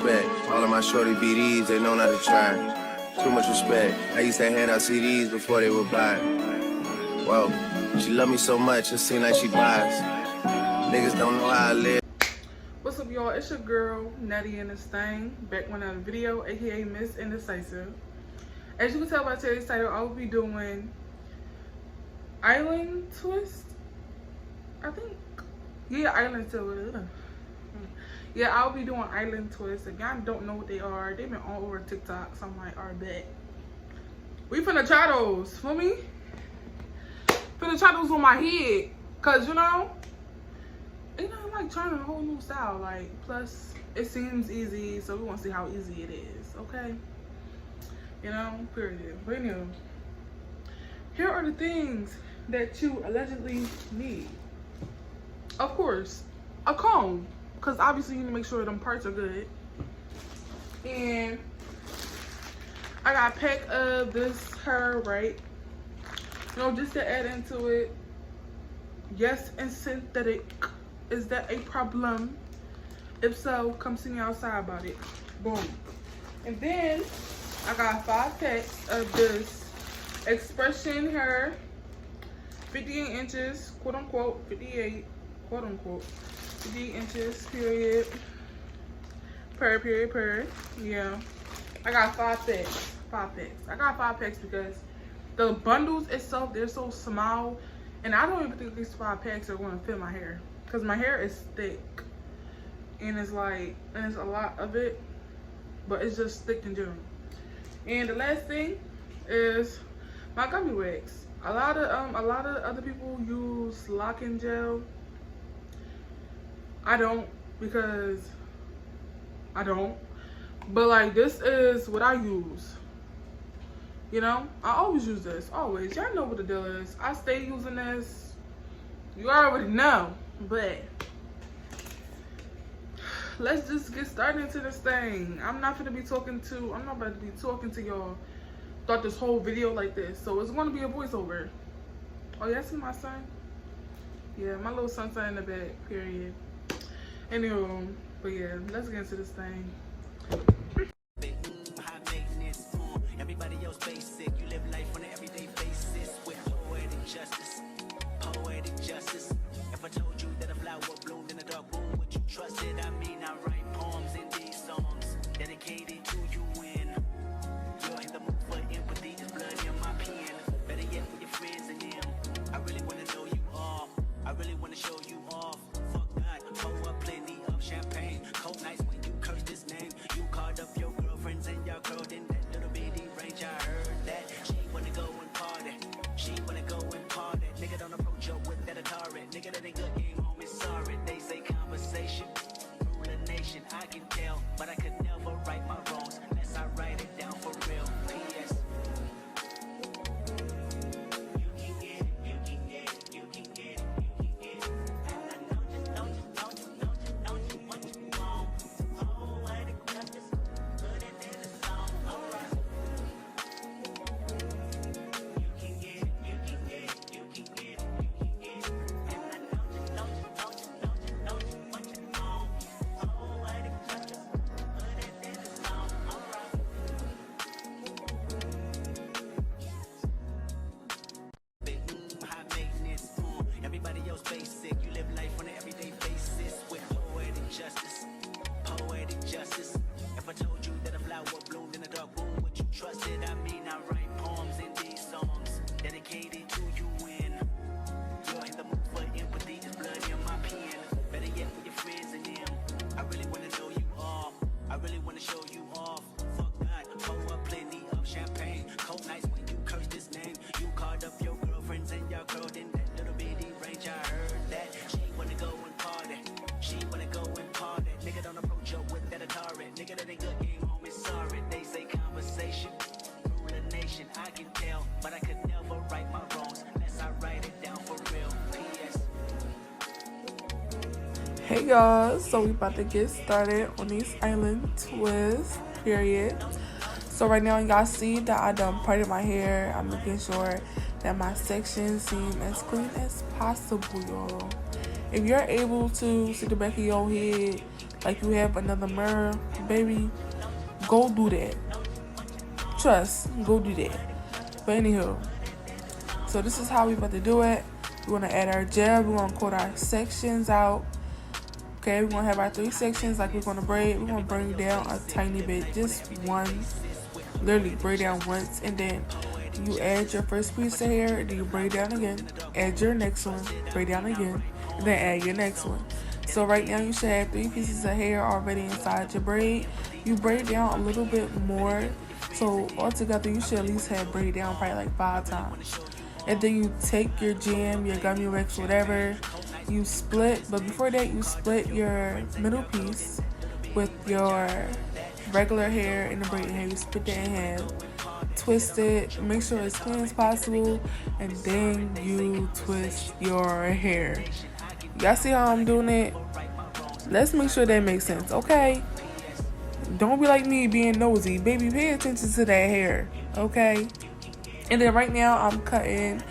All of my shorty BDs, they know not to try. Too much respect. I used to hand out CDs before they would buy. Whoa, she love me so much, it seems like she buys. Niggas don't know how I live. What's up, y'all? It's your girl, Natty in this thing, back with another video, aka Miss.Indecisive. As you can tell by today's title, I will be doing island twist. I think, yeah, island twist. Yeah, I'll be doing island twists. If y'all don't know what they are, they've been all over TikTok, so I'm like, alright, bet. We finna try those, for me. Finna try those on my head, cause you know, I'm like trying a whole new style. Like, plus it seems easy, so we want to see how easy it is. Okay, you know, period. But anyway, here are the things that you allegedly need. Of course, a comb. Because obviously you need to make sure them parts are good. And I got a pack of this hair, right? You know, just to add into it. Yes, and synthetic. Is that a problem? If so, come see me outside about it. Boom. And then I got 5 packs of this expression hair. 58 inches, quote unquote, 58, quote unquote. 58 inches, period. Per. Yeah. I got 5 packs. 5 packs. I got 5 packs because the bundles itself, they're so small. And I don't even think these 5 packs are going to fit my hair. Because my hair is thick. And it's like, and it's a lot of it. But it's just thick in general. And the last thing is my gummy wax. A lot of other people use lock-in gel. I don't, because I don't. But like, this is what I use. You know, I always use this, always. Y'all know what the deal is. I stay using this. You already know. But let's just get started into this thing. I'm not about to be talking to y'all throughout this whole video like this. So it's gonna be a voiceover. Oh, y'all see my son? Yeah, my little sun's in the back, period. Anyway, but yeah, let's get into this thing. Everybody else basic, you live life on an everyday basis with poetic justice. Poetic justice. If I told you that a flower bloomed in a dark room, would you trust it? I mean, I write poems in these songs dedicated to you when you're in the mood for empathy. There's blood in my pen. Better yet, with your friends and them. I really want to know you all. I really want to show you off. Fuck God, pour up plenty of champagne. Cold nights when you curse this name. You called up your girlfriends and y'all curled in that little bitty range. I heard that she wanna go and party. She wanna go and party. Nigga don't approach her with that Atari. Nigga that ain't good, game home is sorry. They say conversation rule a nation. I can tell, but I could never right my wrongs unless I write it down for real. P.S. Everybody else basic, you live life on an everyday basis with poetic justice. Poetic justice. If I told you that a flower bloomed in a dark room, would you trust it? I mean, I write poems in these songs dedicated to you when you're in the mood for empathy. There's blood in my pen. Better yet, with your friends and them. I really want to know you all. I really want to show you off. Fuck God, pour up plenty of champagne. Cold nights when you curse this name. You called up your girlfriends and y'all curled in that little bitty range. I heard that she wanna go and party. She wanna go and party. Nigga don't approach her with that Atari. Nigga that ain't good, game home is sorry. They say conversation rule a nation. I can tell, but I could never right my wrongs unless I write it down for real. P.S. Hey y'all, so we about to get started on these island twists, period. So right now y'all see that I done parted my hair. I'm making sure that my sections seem as clean as possible, y'all. If you're able to see the back of your head like you have another mirror, baby, go do that. Trust, go do that. But anywho, so this is how we about to do it. We're gonna add our gel. We're gonna cut our sections out. Okay, we're gonna have our 3 sections like we're gonna braid. We're gonna bring it down a tiny bit, just one, literally braid down once, and then you add your first piece of hair, then you braid down again, add your next one, braid down again, and then add your next one. So right now you should have 3 pieces of hair already inside your braid. You braid down a little bit more, so altogether you should at least have braid down probably like 5 times. And then you take your jam, your gummy wax, whatever, you split, but before that you split your middle piece with your regular hair and the braided hair. You split that in half, twist it, make sure it's clean as possible, and then you twist your hair. Y'all see how I'm doing it? Let's make sure that makes sense, okay? Don't be like me being nosy. Baby, pay attention to that hair, okay? And then right now I'm cutting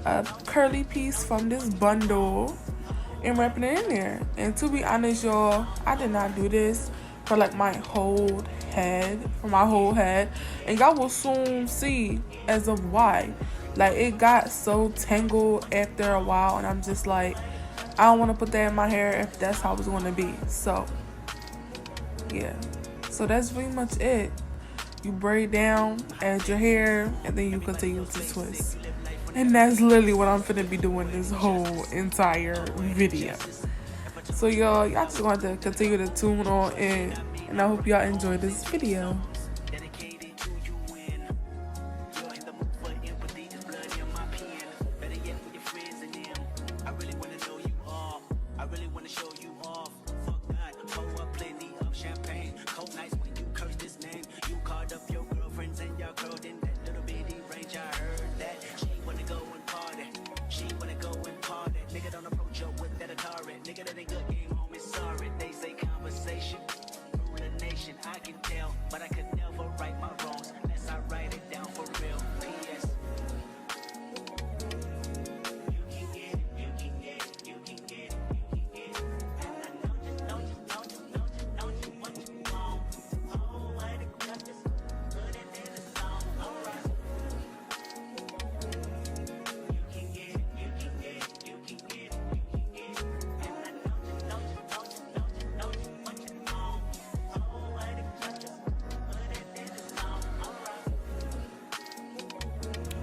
a curly piece from this bundle and wrapping it in there. And to be honest, y'all, I did not do this for like my whole head, and y'all will soon see as of why. Like, it got so tangled after a while, and I'm just like, I don't want to put that in my hair if that's how it's going to be. So yeah, so that's pretty much it. You braid down, add your hair, and then you continue to twist. And that's literally what I'm finna be doing this whole entire video. So y'all just going to continue to tune on in, and I hope y'all enjoy this video.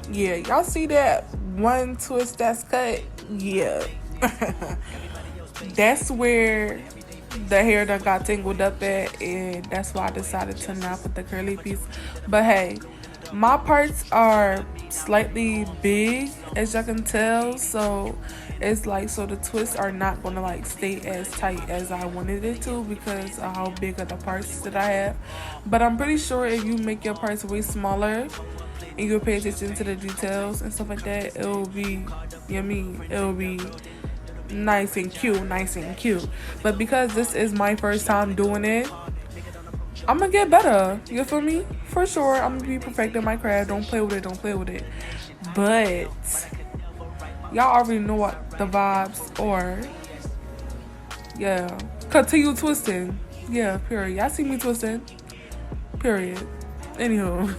Yeah, y'all see that one twist that's cut? Yeah. That's where the hair done got tangled up at, and that's why I decided to not put the curly piece. But hey, my parts are slightly big, as y'all can tell, so it's like, so the twists are not gonna like stay as tight as I wanted it to because of how big of the parts that I have. But I'm pretty sure if you make your parts way smaller and you'll pay attention to the details and stuff like that, it'll be, it'll be nice and cute. But because this is my first time doing it, I'm gonna get better, you feel me? For sure, I'm gonna be perfecting my craft. Don't play with it. But y'all already know what the vibes are. Yeah, continue twisting. Yeah, period. Y'all see me twisting, period. Anywho.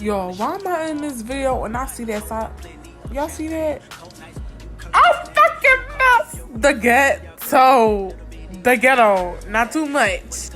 Y'all, why am I in this video and I see that side? Y'all see that? I fucking mess the ghetto. The ghetto. Not too much.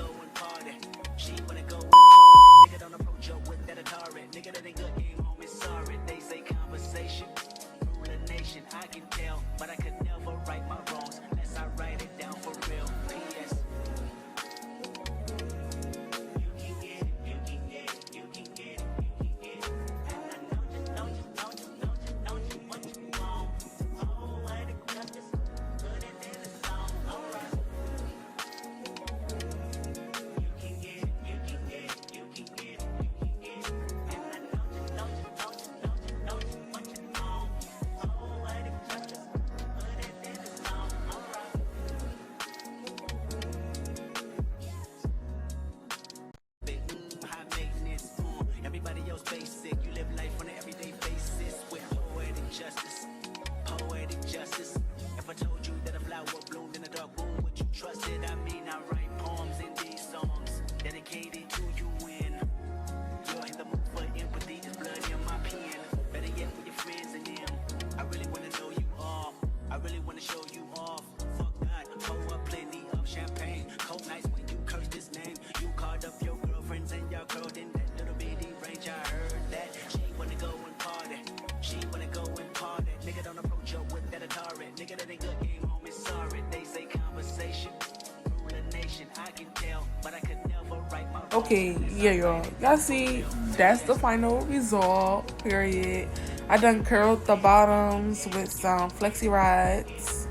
Okay, yeah, y'all see, that's the final result, period. I done curled the bottoms with some flexi rides.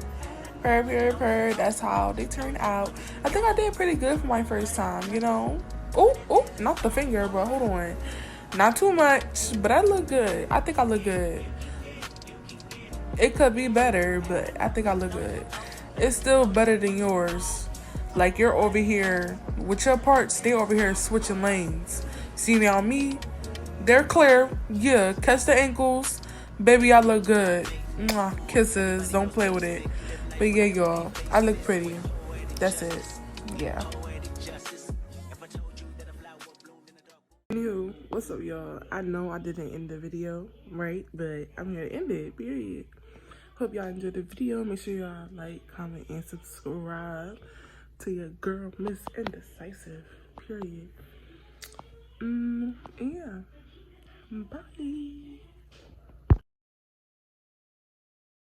Purr. That's how they turn out. I think I did pretty good for my first time, you know. Oh, not the finger, but hold on. Not too much, but I look good. I think I look good. It could be better, but I think I look good. It's still better than yours. Like, you're over here with your parts, they over here switching lanes. See me on me, they're clear. Yeah, catch the ankles. Baby, I look good. Mwah, kisses, don't play with it. But yeah, y'all, I look pretty. That's it. Yeah. Anywho, what's up, y'all? I know I didn't end the video, right? But I'm here to end it, period. Hope y'all enjoyed the video. Make sure y'all like, comment, and subscribe to your girl, Miss.Indecisive, period. Yeah. Bye.